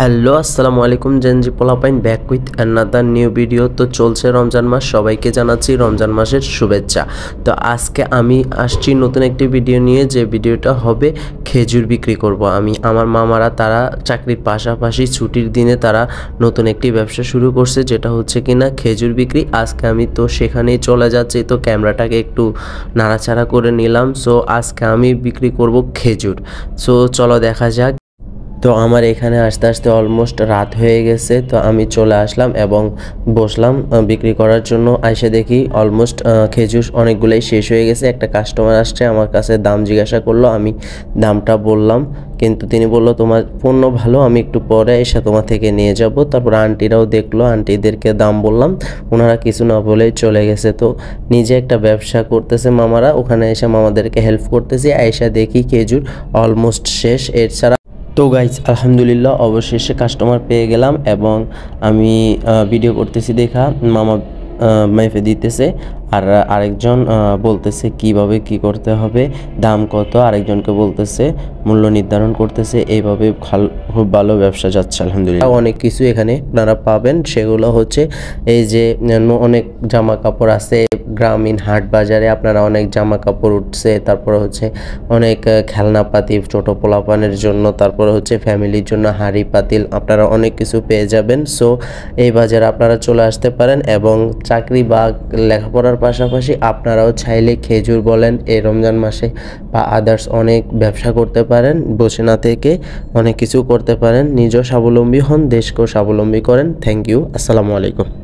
Hello আসসালামু আলাইকুম Gen Z পোলাপাইন back with another new video. তো চলছে রমজান মাস, সবাইকে জানাচ্ছি রমজান মাসের শুভেচ্ছা। তো আজকে আমি আসছি নতুন একটি ভিডিও নিয়ে, যে ভিডিওটা হবে খেজুর বিক্রি করব আমি। আমার মামারা তারা চাকরির পাশাপাশি ছুটির দিনে তারা নতুন একটি ব্যবসা শুরু করছে, যেটা হচ্ছে কিনা খেজুর বিক্রি। আজকে আমি তো সেখানেই চলে যাচ্ছি, তো ক্যামেরাটাকে একটু নাড়াচাড়া করে নিলাম। সো আজকে আমি বিক্রি করব খেজুর। সো চলো দেখা যাক। তো আমার এখানে আসতে আসতে অলমোস্ট রাত হয়ে গেছে, তো আমি চলে আসলাম এবং বসলাম বিক্রি করার জন্য। এসে দেখি অলমোস্ট খেজুর অনেকগুলোই শেষ হয়ে গেছে। একটা কাস্টমার আসছে, আমার কাছে দাম জিজ্ঞাসা করলো, আমি দামটা বললাম, কিন্তু তিনি বললো তোমার পণ্য ভালো, আমি একটু পরে এসে তোমার থেকে নিয়ে যাব। তারপর আন্টিরাও দেখলো, আন্টিদেরকে দাম বললাম, ওনারা কিছু না বলেই চলে গেছে। তো নিজে একটা ব্যবসা করতেছে মামারা, ওখানে এসে মামাদেরকে হেল্প করতেছি। এসে দেখি খেজুর অলমোস্ট শেষ। এছাড়া তো গাইজ আলহামদুলিল্লাহ অবশেষে কাস্টমার পেয়ে গেলাম, এবং আমি ভিডিও করতেছি দেখা মামা মেপে দিতেছে, আর আরেকজন বলতেছে কিভাবে কি করতে হবে, দাম কত, আরেকজনকে বলতেছে মূল্য নির্ধারণ করতেছে। এইভাবে খুব ভালো ব্যবসা যাচ্ছে আলহামদুলিল্লাহ। অনেক কিছু এখানে আপনারা পাবেন, সেগুলো হচ্ছে এই যে অনেক জামা কাপড় আছে গ্রামীণ হাট বাজারে, আপনারা অনেক জামা কাপড় উঠছে, তারপরে হচ্ছে অনেক খেলনাপাতি ছোট পোলাপানের জন্য, তারপরে হচ্ছে ফ্যামিলির জন্য হাঁড়ি পাতিল, আপনারা অনেক কিছু পেয়ে যাবেন। সো এই বাজারে আপনারা চলে আসতে পারেন, এবং চাকরি বা লেখাপড়ার পাশাপাশি আপনারাও চাইলে খেজুর বলেন এই রমজান মাসে বা আদার্স অনেক ব্যবসা করতে পারেন, বসে না থেকে অনেক কিছু করতে পারেন। নিজেও স্বাবলম্বী হন, দেশকেও স্বাবলম্বী করেন। থ্যাংক ইউ, আসসালামু আলাইকুম।